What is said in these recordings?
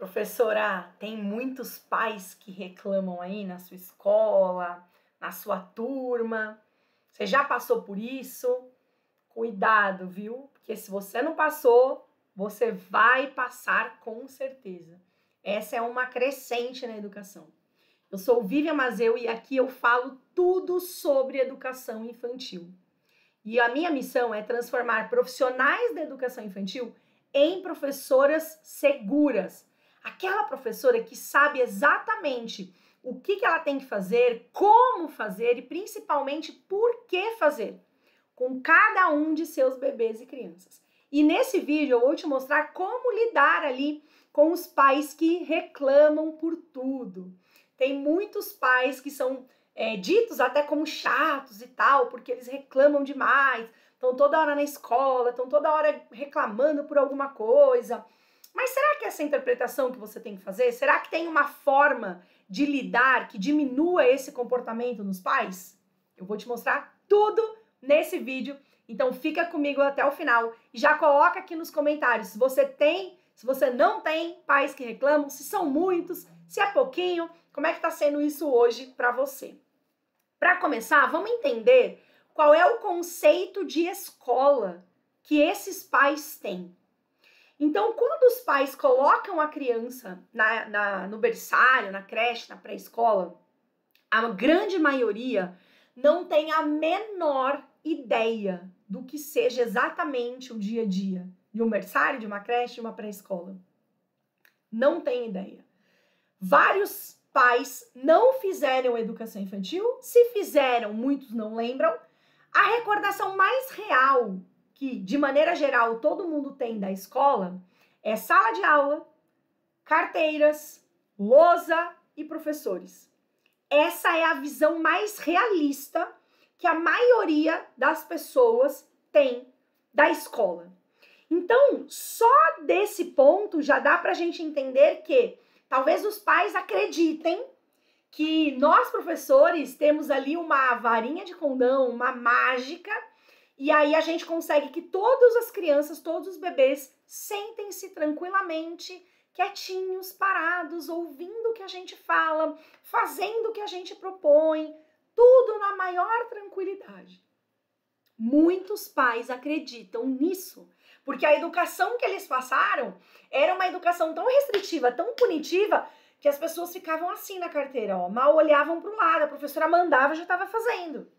Professora, tem muitos pais que reclamam aí na sua escola, na sua turma. Você já passou por isso? Cuidado, viu? Porque se você não passou, você vai passar com certeza. Essa é uma crescente na educação. Eu sou Vivian Mazeu e aqui eu falo tudo sobre educação infantil. E a minha missão é transformar profissionais da educação infantil em professoras seguras. Aquela professora que sabe exatamente o que ela tem que fazer, como fazer e principalmente por que fazer com cada um de seus bebês e crianças. E nesse vídeo eu vou te mostrar como lidar ali com os pais que reclamam por tudo. Tem muitos pais que são ditos até como chatos e tal, porque eles reclamam demais, estão toda hora na escola, estão toda hora reclamando por alguma coisa. Mas será que essa interpretação que você tem que fazer, será que tem uma forma de lidar que diminua esse comportamento nos pais? Eu vou te mostrar tudo nesse vídeo, então fica comigo até o final e já coloca aqui nos comentários se você tem, se você não tem pais que reclamam, se são muitos, se é pouquinho, como é que tá sendo isso hoje para você. Para começar, vamos entender qual é o conceito de escola que esses pais têm. Então, quando os pais colocam a criança no berçário, na creche, na pré-escola, a grande maioria não tem a menor ideia do que seja exatamente o dia a dia de um berçário, de uma creche, de uma pré-escola. Não tem ideia. Vários pais não fizeram educação infantil, se fizeram, muitos não lembram. A recordação mais real que, de maneira geral, todo mundo tem da escola é sala de aula, carteiras, lousa e professores. Essa é a visão mais realista que a maioria das pessoas tem da escola. Então, só desse ponto já dá pra gente entender que talvez os pais acreditem que nós, professores, temos ali uma varinha de condão, uma mágica, e aí a gente consegue que todas as crianças, todos os bebês sentem-se tranquilamente, quietinhos, parados, ouvindo o que a gente fala, fazendo o que a gente propõe, tudo na maior tranquilidade. Muitos pais acreditam nisso, porque a educação que eles passaram era uma educação tão restritiva, tão punitiva, que as pessoas ficavam assim na carteira, ó, mal olhavam para o lado, a professora mandava, já estava fazendo.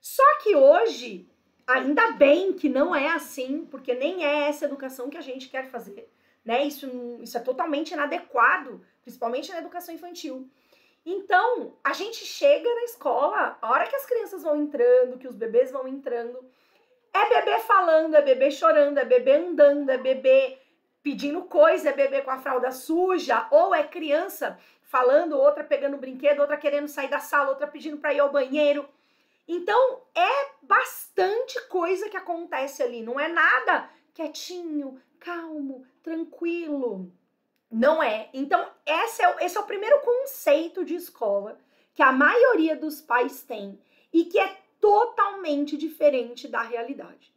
Só que hoje, ainda bem que não é assim, porque nem é essa educação que a gente quer fazer, né? Isso é totalmente inadequado, principalmente na educação infantil. Então, a gente chega na escola, a hora que as crianças vão entrando, que os bebês vão entrando, é bebê falando, é bebê chorando, é bebê andando, é bebê pedindo coisa, é bebê com a fralda suja, ou é criança falando, outra pegando brinquedo, outra querendo sair da sala, outra pedindo para ir ao banheiro. Então, é bastante coisa que acontece ali, não é nada quietinho, calmo, tranquilo. Não é. Então, esse é o primeiro conceito de escola que a maioria dos pais tem e que é totalmente diferente da realidade.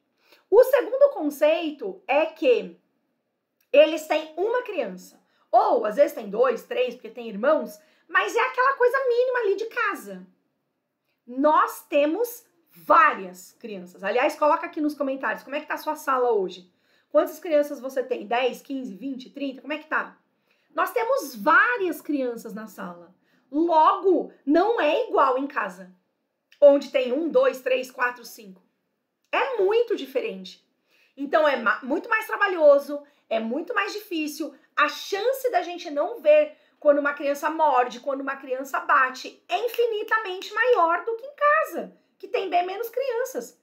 O segundo conceito é que eles têm uma criança, ou às vezes tem 2, 3, porque tem irmãos, mas é aquela coisa mínima ali de casa. Nós temos várias crianças. Aliás, coloca aqui nos comentários, como é que tá a sua sala hoje? Quantas crianças você tem? 10, 15, 20, 30? Como é que tá? Nós temos várias crianças na sala. Logo, não é igual em casa, onde tem 1, 2, 3, 4, 5. É muito diferente. Então, é muito mais trabalhoso, é muito mais difícil. A chance da gente não ver quando uma criança morde, quando uma criança bate, é infinitamente maior do que em casa, que tem bem menos crianças.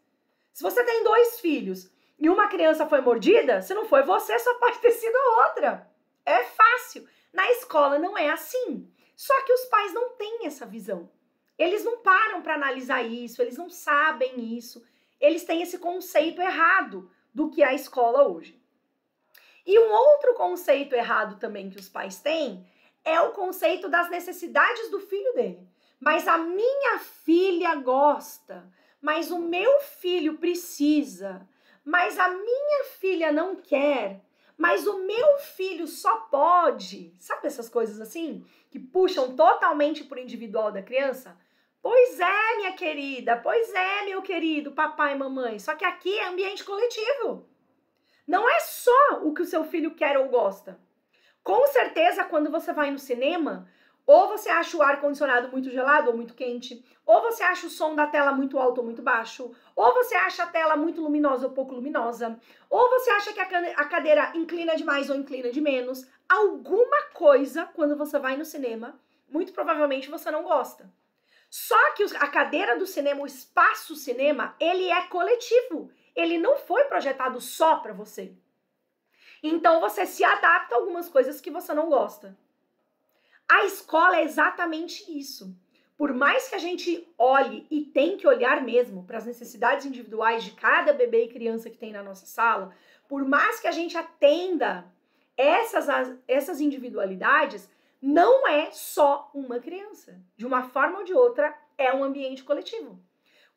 Se você tem 2 filhos e uma criança foi mordida, se não foi você, só pode ter sido outra. É fácil. Na escola não é assim. Só que os pais não têm essa visão. Eles não param para analisar isso, eles não sabem isso. Eles têm esse conceito errado do que é a escola hoje. E um outro conceito errado também que os pais têm é o conceito das necessidades do filho dele. Mas a minha filha gosta, mas o meu filho precisa, mas a minha filha não quer. Mas o meu filho só pode, sabe essas coisas assim, que puxam totalmente pro individual da criança? Pois é, minha querida, pois é, meu querido papai e mamãe, só que aqui é ambiente coletivo. Não é só o que o seu filho quer ou gosta. Com certeza, quando você vai no cinema, ou você acha o ar-condicionado muito gelado ou muito quente, ou você acha o som da tela muito alto ou muito baixo, ou você acha a tela muito luminosa ou pouco luminosa, ou você acha que a cadeira inclina demais ou inclina de menos. Alguma coisa, quando você vai no cinema, muito provavelmente você não gosta. Só que a cadeira do cinema, o espaço cinema, ele é coletivo. Ele não foi projetado só para você. Então você se adapta a algumas coisas que você não gosta. A escola é exatamente isso. Por mais que a gente olhe, e tem que olhar mesmo, para as necessidades individuais de cada bebê e criança que tem na nossa sala, por mais que a gente atenda essas individualidades, não é só uma criança. De uma forma ou de outra, é um ambiente coletivo.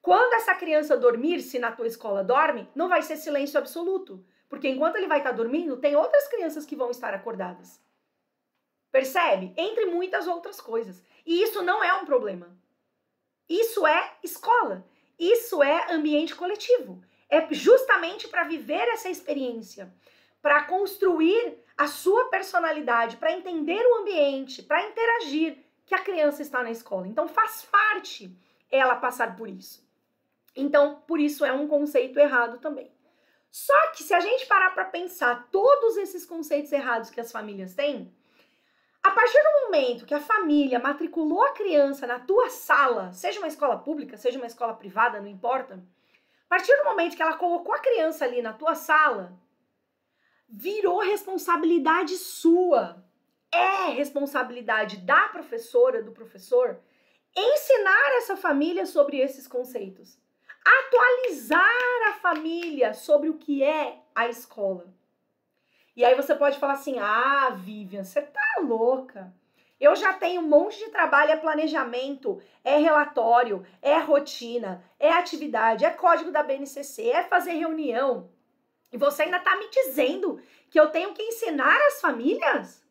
Quando essa criança dormir, se na tua escola dorme, não vai ser silêncio absoluto. Porque enquanto ele vai estar dormindo, tem outras crianças que vão estar acordadas. Percebe? Entre muitas outras coisas. E isso não é um problema. Isso é escola. Isso é ambiente coletivo. É justamente para viver essa experiência, para construir a sua personalidade, para entender o ambiente, para interagir, que a criança está na escola. Então faz parte ela passar por isso. Então, por isso é um conceito errado também. Só que se a gente parar para pensar todos esses conceitos errados que as famílias têm, a partir do momento que a família matriculou a criança na tua sala, seja uma escola pública, seja uma escola privada, não importa, a partir do momento que ela colocou a criança ali na tua sala, virou responsabilidade sua. É responsabilidade da professora, do professor, ensinar essa família sobre esses conceitos. Atualizar a família sobre o que é a escola. E aí você pode falar assim, ah, Vivian, você tá louca. Eu já tenho um monte de trabalho, é planejamento, é relatório, é rotina, é atividade, é código da BNCC, é fazer reunião. E você ainda tá me dizendo que eu tenho que ensinar as famílias?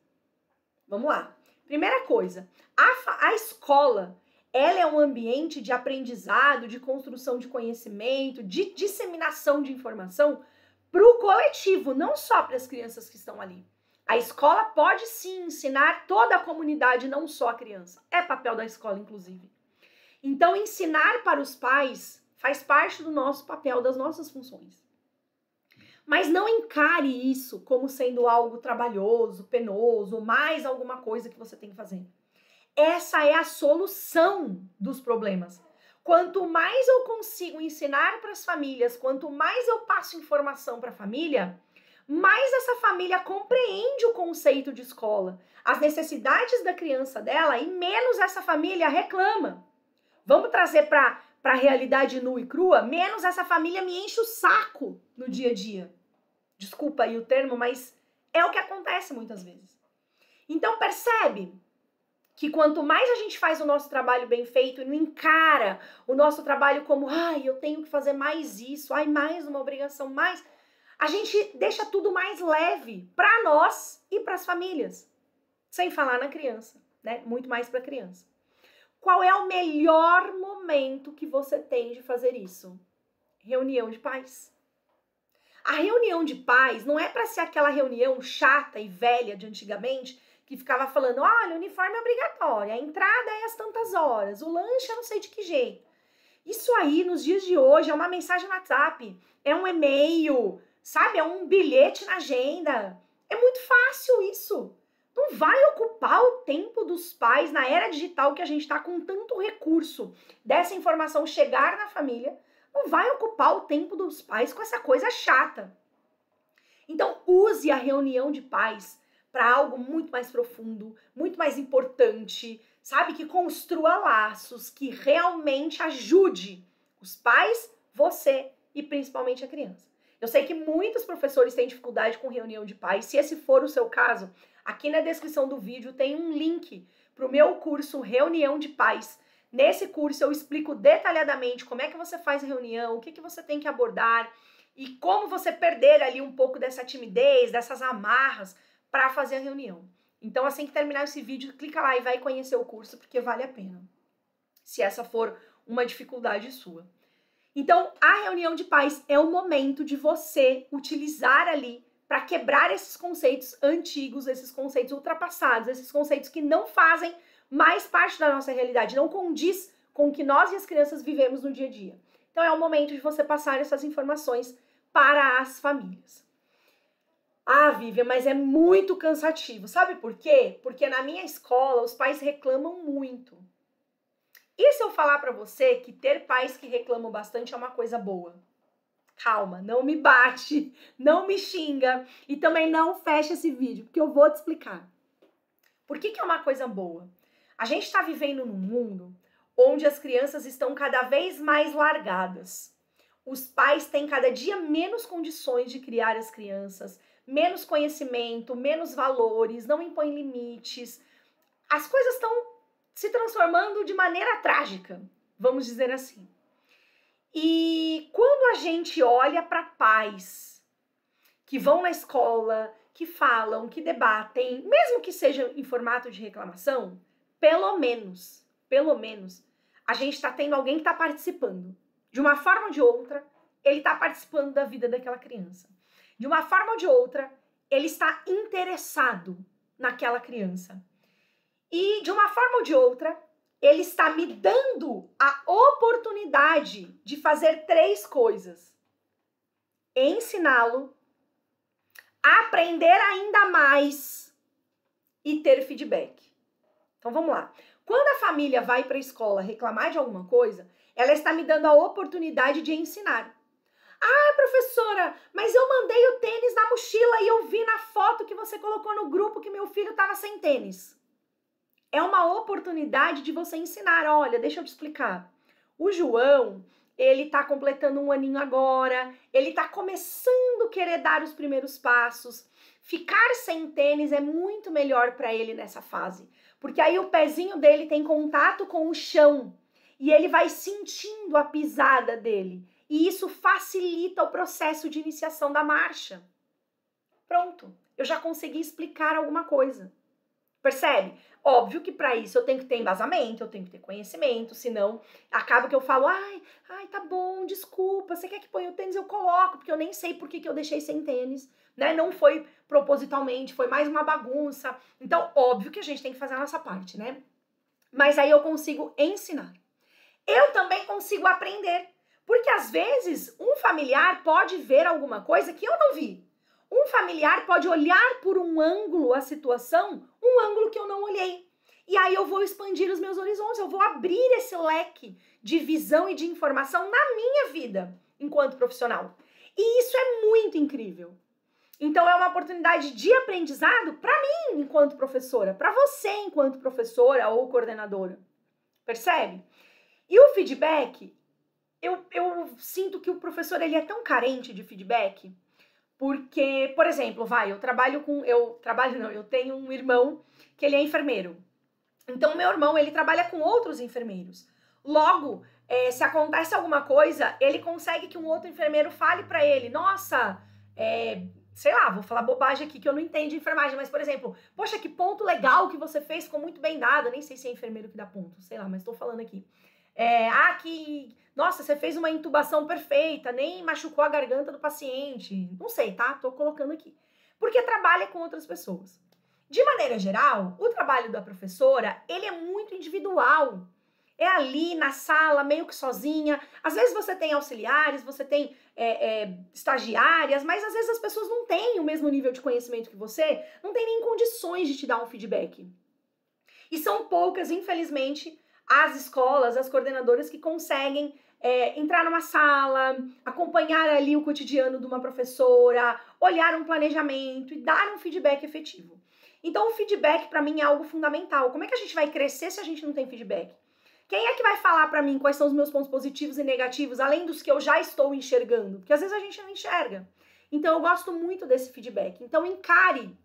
Vamos lá. Primeira coisa, a escola, ela é um ambiente de aprendizado, de construção de conhecimento, de disseminação de informação para o coletivo, não só para as crianças que estão ali. A escola pode sim ensinar toda a comunidade, não só a criança. É papel da escola, inclusive. Então, ensinar para os pais faz parte do nosso papel, das nossas funções. Mas não encare isso como sendo algo trabalhoso, penoso, ou mais alguma coisa que você tem que fazer. Essa é a solução dos problemas. Quanto mais eu consigo ensinar para as famílias, quanto mais eu passo informação para a família, mais essa família compreende o conceito de escola, as necessidades da criança dela, e menos essa família reclama. Vamos trazer para a realidade nua e crua? Menos essa família me enche o saco no dia a dia. Desculpa aí o termo, mas é o que acontece muitas vezes. Então percebe que quanto mais a gente faz o nosso trabalho bem feito e não encara o nosso trabalho como, ai, eu tenho que fazer mais isso, ai, mais uma obrigação, mais, a gente deixa tudo mais leve para nós e para as famílias. Sem falar na criança, né? Muito mais para a criança. Qual é o melhor momento que você tem de fazer isso? Reunião de pais. A reunião de pais não é para ser aquela reunião chata e velha de antigamente, que ficava falando, olha, o uniforme é obrigatório, a entrada é às tantas horas, o lanche eu não sei de que jeito. Isso aí, nos dias de hoje, é uma mensagem no WhatsApp, é um e-mail, sabe? É um bilhete na agenda. É muito fácil isso. Não vai ocupar o tempo dos pais na era digital que a gente está com tanto recurso dessa informação chegar na família. Não vai ocupar o tempo dos pais com essa coisa chata. Então, use a reunião de pais para algo muito mais profundo, muito mais importante, sabe? Que construa laços, que realmente ajude os pais, você e principalmente a criança. Eu sei que muitos professores têm dificuldade com reunião de pais. Se esse for o seu caso, aqui na descrição do vídeo tem um link para o meu curso Reunião de Pais. Nesse curso eu explico detalhadamente como é que você faz a reunião, o que você tem que abordar e como você perder ali um pouco dessa timidez, dessas amarras para fazer a reunião. Então, assim que terminar esse vídeo, clica lá e vai conhecer o curso, porque vale a pena, se essa for uma dificuldade sua. Então, a reunião de pais é o momento de você utilizar ali para quebrar esses conceitos antigos, esses conceitos ultrapassados, esses conceitos que não fazem mais parte da nossa realidade, não condiz com o que nós e as crianças vivemos no dia a dia. Então, é o momento de você passar essas informações para as famílias. Ah, Vivian, mas é muito cansativo. Sabe por quê? Porque na minha escola os pais reclamam muito. E se eu falar para você que ter pais que reclamam bastante é uma coisa boa? Calma, não me bate, não me xinga e também não fecha esse vídeo, porque eu vou te explicar. Por que é uma coisa boa? A gente está vivendo num mundo onde as crianças estão cada vez mais largadas. Os pais têm cada dia menos condições de criar as crianças, menos conhecimento, menos valores, não impõem limites. As coisas estão se transformando de maneira trágica, vamos dizer assim. E quando a gente olha para pais que vão na escola, que falam, que debatem, mesmo que seja em formato de reclamação, pelo menos, a gente está tendo alguém que está participando. De uma forma ou de outra, ele está participando da vida daquela criança. De uma forma ou de outra, ele está interessado naquela criança. E de uma forma ou de outra, ele está me dando a oportunidade de fazer 3 coisas. Ensiná-lo, aprender ainda mais e ter feedback. Então vamos lá. Quando a família vai para a escola reclamar de alguma coisa, ela está me dando a oportunidade de ensinar. Ah, professora, mas eu mandei o tênis na mochila e eu vi na foto que você colocou no grupo que meu filho estava sem tênis. É uma oportunidade de você ensinar. Olha, deixa eu te explicar. O João, ele tá completando 1 aninho agora, ele tá começando a querer dar os primeiros passos. Ficar sem tênis é muito melhor para ele nessa fase, porque aí o pezinho dele tem contato com o chão e ele vai sentindo a pisada dele. E isso facilita o processo de iniciação da marcha. Pronto, eu já consegui explicar alguma coisa. Percebe? Óbvio que para isso eu tenho que ter embasamento, eu tenho que ter conhecimento, senão acaba que eu falo, ai, tá bom, desculpa, você quer que ponha o tênis? Eu coloco, porque eu nem sei por que eu deixei sem tênis, né? Não foi propositalmente, foi mais uma bagunça. Então, óbvio que a gente tem que fazer a nossa parte, né? Mas aí eu consigo ensinar. Eu também consigo aprender, porque às vezes um familiar pode ver alguma coisa que eu não vi. Um familiar pode olhar por um ângulo a situação, um ângulo que eu não olhei. E aí eu vou expandir os meus horizontes, eu vou abrir esse leque de visão e de informação na minha vida enquanto profissional. E isso é muito incrível. Então é uma oportunidade de aprendizado para mim enquanto professora, para você enquanto professora ou coordenadora. Percebe? E o feedback, eu sinto que o professor ele é tão carente de feedback. Porque, por exemplo, eu tenho um irmão que ele é enfermeiro. Então, meu irmão, ele trabalha com outros enfermeiros. Logo, se acontece alguma coisa, ele consegue que um outro enfermeiro fale para ele, nossa, sei lá, vou falar bobagem aqui que eu não entendo de enfermagem, mas, por exemplo, poxa, que ponto legal que você fez, ficou muito bem dado. Eu nem sei se é enfermeiro que dá ponto, sei lá, mas tô falando aqui. Nossa, você fez uma intubação perfeita, nem machucou a garganta do paciente. Não sei, tá? Tô colocando aqui. Porque trabalha com outras pessoas. De maneira geral, o trabalho da professora, ele é muito individual. É ali na sala, meio que sozinha. Às vezes você tem auxiliares, você tem estagiárias, mas às vezes as pessoas não têm o mesmo nível de conhecimento que você, não tem nem condições de te dar um feedback. E são poucas, infelizmente, as escolas, as coordenadoras que conseguem entrar numa sala, acompanhar ali o cotidiano de uma professora, olhar um planejamento e dar um feedback efetivo. Então, o feedback, para mim, é algo fundamental. Como é que a gente vai crescer se a gente não tem feedback? Quem é que vai falar para mim quais são os meus pontos positivos e negativos, além dos que eu já estou enxergando? Porque às vezes a gente não enxerga. Então, eu gosto muito desse feedback. Então, encare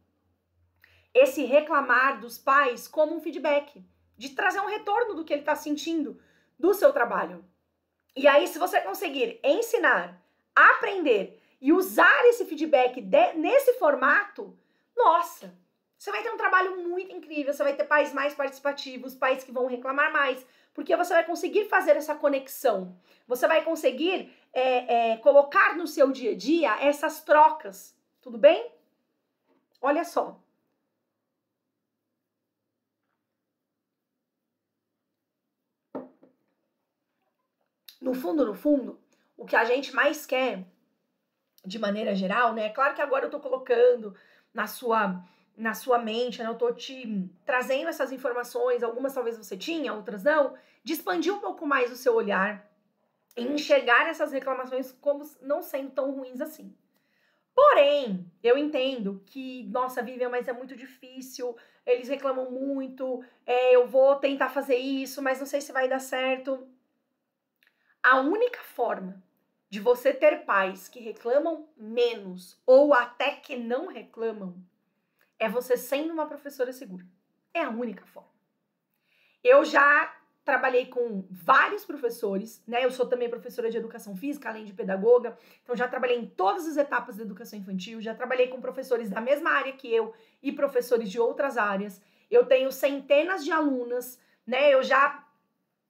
esse reclamar dos pais como um feedback, de trazer um retorno do que ele está sentindo do seu trabalho. E aí, se você conseguir ensinar, aprender e usar esse feedback nesse formato, nossa, você vai ter um trabalho muito incrível, você vai ter pais mais participativos, pais que vão reclamar mais, porque você vai conseguir fazer essa conexão, você vai conseguir colocar no seu dia a dia essas trocas, tudo bem? Olha só. No fundo, o que a gente mais quer, de maneira geral, né? Claro que agora eu tô colocando na sua mente, né? Eu tô te trazendo essas informações, algumas talvez você tinha, outras não, de expandir um pouco mais o seu olhar e enxergar essas reclamações como não sendo tão ruins assim. Porém, eu entendo que, nossa, Vivian, mas é muito difícil, eles reclamam muito, eu vou tentar fazer isso, mas não sei se vai dar certo. A única forma de você ter pais que reclamam menos ou até que não reclamam é você sendo uma professora segura. É a única forma. Eu já trabalhei com vários professores, né? Eu sou também professora de educação física, além de pedagoga. Então, já trabalhei em todas as etapas da educação infantil. Já trabalhei com professores da mesma área que eu e professores de outras áreas. Eu tenho centenas de alunas, né? Eu já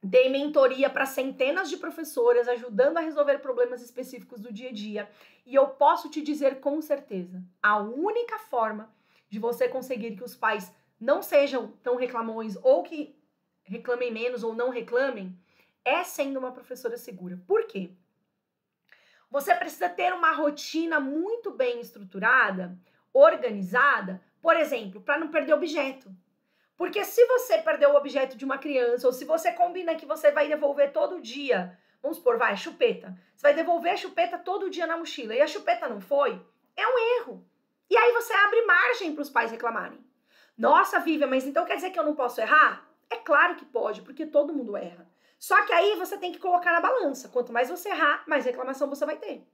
dei mentoria para centenas de professoras, ajudando a resolver problemas específicos do dia a dia. E eu posso te dizer com certeza, a única forma de você conseguir que os pais não sejam tão reclamões ou que reclamem menos ou não reclamem é sendo uma professora segura. Por quê? Você precisa ter uma rotina muito bem estruturada, organizada, por exemplo, para não perder objeto. Porque se você perdeu o objeto de uma criança, ou se você combina que você vai devolver todo dia, vamos supor, vai, chupeta. Você vai devolver a chupeta todo dia na mochila e a chupeta não foi, é um erro. E aí você abre margem para os pais reclamarem. Nossa, Vivian, mas então quer dizer que eu não posso errar? É claro que pode, porque todo mundo erra. Só que aí você tem que colocar na balança. Quanto mais você errar, mais reclamação você vai ter.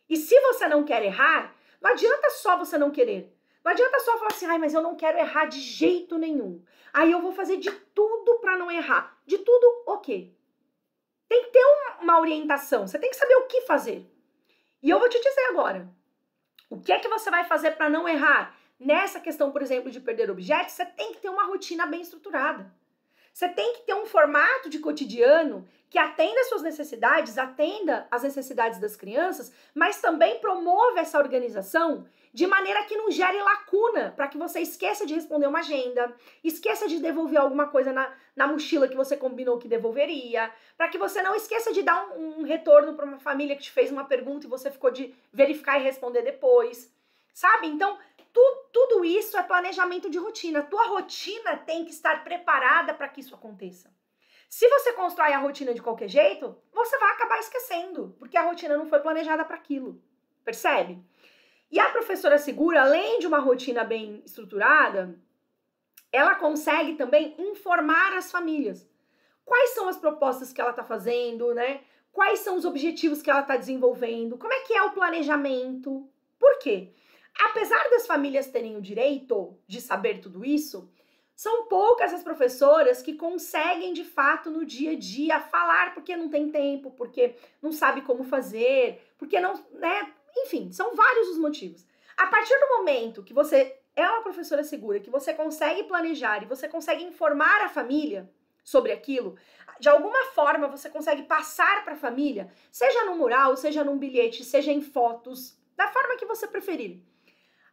E se você não quer errar, não adianta só você não querer. Não adianta só falar assim, ai, mas eu não quero errar de jeito nenhum. Aí eu vou fazer de tudo para não errar. De tudo, ok. Tem que ter uma orientação. Você tem que saber o que fazer. E eu vou te dizer agora. O que é que você vai fazer para não errar? Nessa questão, por exemplo, de perder objetos, você tem que ter uma rotina bem estruturada. Você tem que ter um formato de cotidiano que atenda às suas necessidades, atenda às necessidades das crianças, mas também promova essa organização de maneira que não gere lacuna, para que você esqueça de responder uma agenda, esqueça de devolver alguma coisa na mochila que você combinou que devolveria, para que você não esqueça de dar um retorno para uma família que te fez uma pergunta e você ficou de verificar e responder depois, sabe? Então, tudo isso é planejamento de rotina. Tua rotina tem que estar preparada para que isso aconteça. Se você constrói a rotina de qualquer jeito, você vai acabar esquecendo, porque a rotina não foi planejada para aquilo. Percebe? E a professora segura, além de uma rotina bem estruturada, ela consegue também informar as famílias. Quais são as propostas que ela está fazendo, né? Quais são os objetivos que ela está desenvolvendo? Como é que é o planejamento? Por quê? Apesar das famílias terem o direito de saber tudo isso, são poucas as professoras que conseguem, de fato, no dia a dia, falar porque não tem tempo, porque não sabe como fazer, porque não, né? Enfim, são vários os motivos. A partir do momento que você é uma professora segura, que você consegue planejar e você consegue informar a família sobre aquilo, de alguma forma você consegue passar para a família, seja no mural, seja num bilhete, seja em fotos, da forma que você preferir.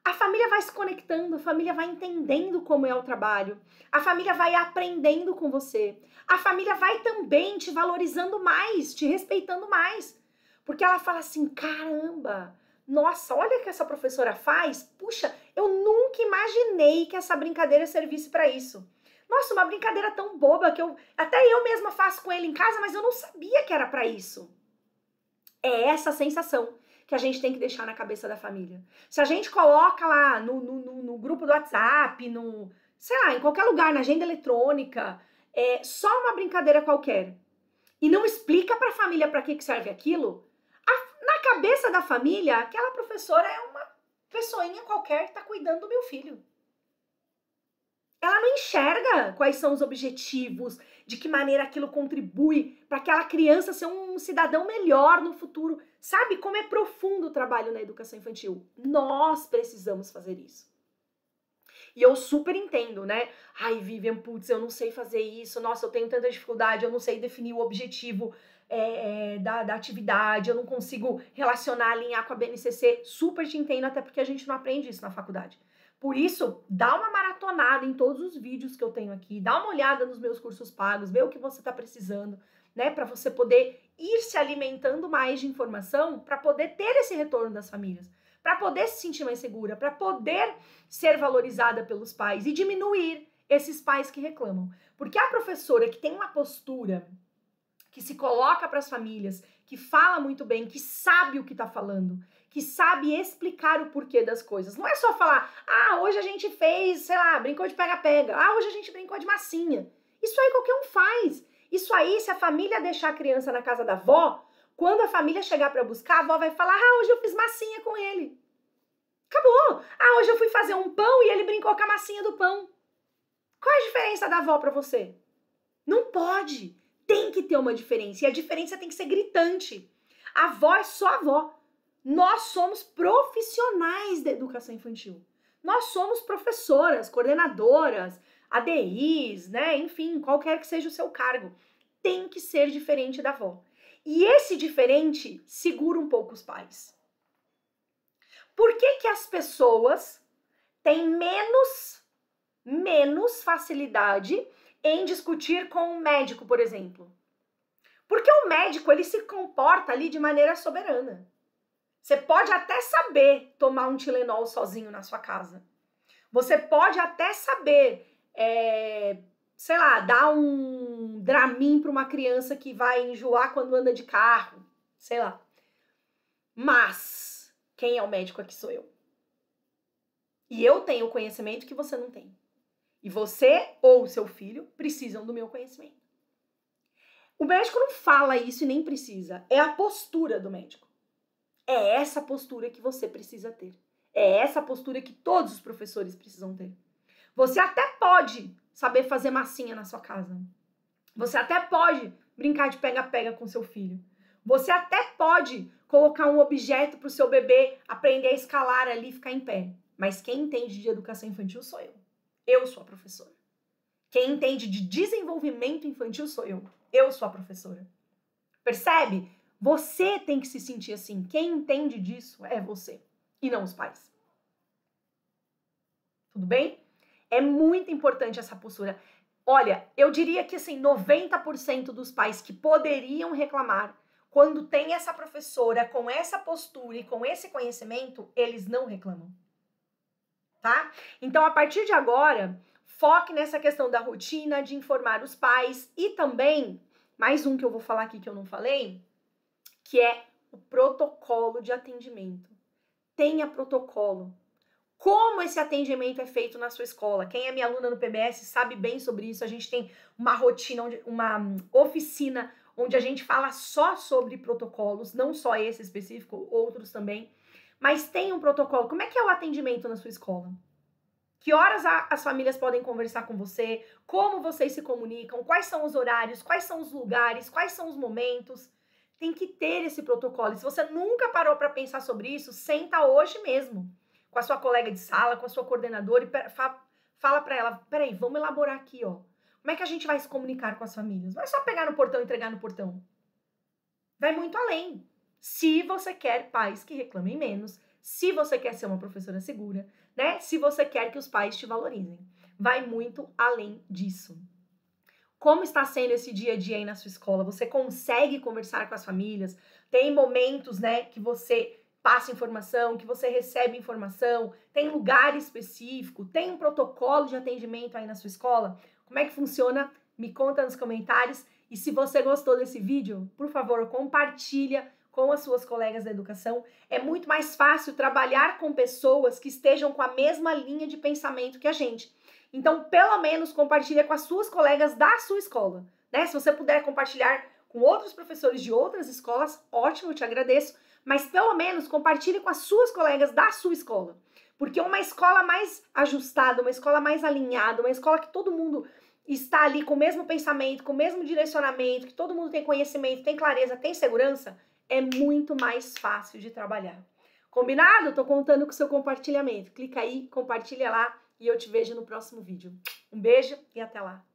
A família vai se conectando, a família vai entendendo como é o trabalho, a família vai aprendendo com você, a família vai também te valorizando mais, te respeitando mais. Porque ela fala assim, caramba, nossa, olha o que essa professora faz, puxa, eu nunca imaginei que essa brincadeira servisse para isso. Nossa, uma brincadeira tão boba que até eu mesma faço com ele em casa, mas eu não sabia que era para isso. É essa a sensação que a gente tem que deixar na cabeça da família. Se a gente coloca lá no grupo do WhatsApp, sei lá, em qualquer lugar, na agenda eletrônica, só uma brincadeira qualquer, e não explica para a família para que serve aquilo, na cabeça da família, aquela professora é uma pessoinha qualquer que está cuidando do meu filho. Ela não não enxerga quais são os objetivos, de que maneira aquilo contribui para aquela criança ser um cidadão melhor no futuro. Sabe como é profundo o trabalho na educação infantil? Nós precisamos fazer isso. E eu super entendo, né? Ai, Vivian, putz, eu não sei fazer isso. Nossa, eu tenho tanta dificuldade, eu não sei definir o objetivo da atividade, eu não consigo relacionar, alinhar com a BNCC. Super te entendo, até porque a gente não aprende isso na faculdade. Por isso, dá uma maratonada em todos os vídeos que eu tenho aqui, dá uma olhada nos meus cursos pagos, vê o que você está precisando, né? Para você poder ir se alimentando mais de informação, para poder ter esse retorno das famílias, para poder se sentir mais segura, para poder ser valorizada pelos pais e diminuir esses pais que reclamam. Porque a professora que tem uma postura, que se coloca para as famílias, que fala muito bem, que sabe o que está falando, que sabe explicar o porquê das coisas. Não é só falar, hoje a gente fez, sei lá, brincou de pega-pega, hoje a gente brincou de massinha. Isso aí qualquer um faz. Isso aí, se a família deixar a criança na casa da avó, quando a família chegar para buscar, a avó vai falar, hoje eu fiz massinha com ele. Acabou. Hoje eu fui fazer um pão e ele brincou com a massinha do pão. Qual é a diferença da avó para você? Não pode. Tem que ter uma diferença. E a diferença tem que ser gritante. A avó é só avó. Nós somos profissionais da educação infantil. Nós somos professoras, coordenadoras, ADIs, né? Enfim, qualquer que seja o seu cargo. Tem que ser diferente da avó. E esse diferente segura um pouco os pais. Por que as pessoas têm menos facilidade em discutir com um médico, por exemplo? Porque o médico, ele se comporta ali de maneira soberana. Você pode até saber tomar um Tilenol sozinho na sua casa. Você pode até saber, sei lá, dar um Dramin para uma criança que vai enjoar quando anda de carro, sei lá. Mas quem é o médico aqui sou eu. E eu tenho o conhecimento que você não tem. E você ou o seu filho precisam do meu conhecimento. O médico não fala isso e nem precisa. É a postura do médico. É essa postura que você precisa ter. É essa postura que todos os professores precisam ter. Você até pode saber fazer massinha na sua casa. Você até pode brincar de pega-pega com seu filho. Você até pode colocar um objeto para o seu bebê aprender a escalar ali e ficar em pé. Mas quem entende de educação infantil sou eu. Eu sou a professora. Quem entende de desenvolvimento infantil sou eu. Eu sou a professora. Percebe? Você tem que se sentir assim. Quem entende disso é você e não os pais. Tudo bem? É muito importante essa postura. Olha, eu diria que assim, 90% dos pais que poderiam reclamar, quando tem essa professora com essa postura e com esse conhecimento, eles não reclamam. Tá? Então, a partir de agora, foque nessa questão da rotina, de informar os pais e também, mais um que eu vou falar aqui que eu não falei, que é o protocolo de atendimento. Tenha protocolo. Como esse atendimento é feito na sua escola? Quem é minha aluna no PBS sabe bem sobre isso. A gente tem uma rotina, uma oficina onde a gente fala só sobre protocolos, não só esse específico, outros também. Mas tem um protocolo. Como é que é o atendimento na sua escola? Que horas as famílias podem conversar com você? Como vocês se comunicam? Quais são os horários? Quais são os lugares? Quais são os momentos? Tem que ter esse protocolo. Se você nunca parou para pensar sobre isso, senta hoje mesmo com a sua colega de sala, com a sua coordenadora e fala para ela, peraí, vamos elaborar aqui, ó. Como é que a gente vai se comunicar com as famílias? Não é só pegar no portão e entregar no portão. Vai muito além. Se você quer pais que reclamem menos, se você quer ser uma professora segura, né? Se você quer que os pais te valorizem. Vai muito além disso. Como está sendo esse dia a dia aí na sua escola? Você consegue conversar com as famílias? Tem momentos, né, que você passa informação, que você recebe informação? Tem lugar específico? Tem um protocolo de atendimento aí na sua escola? Como é que funciona? Me conta nos comentários. E se você gostou desse vídeo, por favor, compartilha com as suas colegas da educação. É muito mais fácil trabalhar com pessoas que estejam com a mesma linha de pensamento que a gente. Então, pelo menos, compartilha com as suas colegas da sua escola, né? Se você puder compartilhar com outros professores de outras escolas, ótimo, eu te agradeço. Mas, pelo menos, compartilhe com as suas colegas da sua escola. Porque uma escola mais ajustada, uma escola mais alinhada, uma escola que todo mundo está ali com o mesmo pensamento, com o mesmo direcionamento, que todo mundo tem conhecimento, tem clareza, tem segurança, é muito mais fácil de trabalhar. Combinado? Tô contando com o seu compartilhamento. Clica aí, compartilha lá e eu te vejo no próximo vídeo. Um beijo e até lá.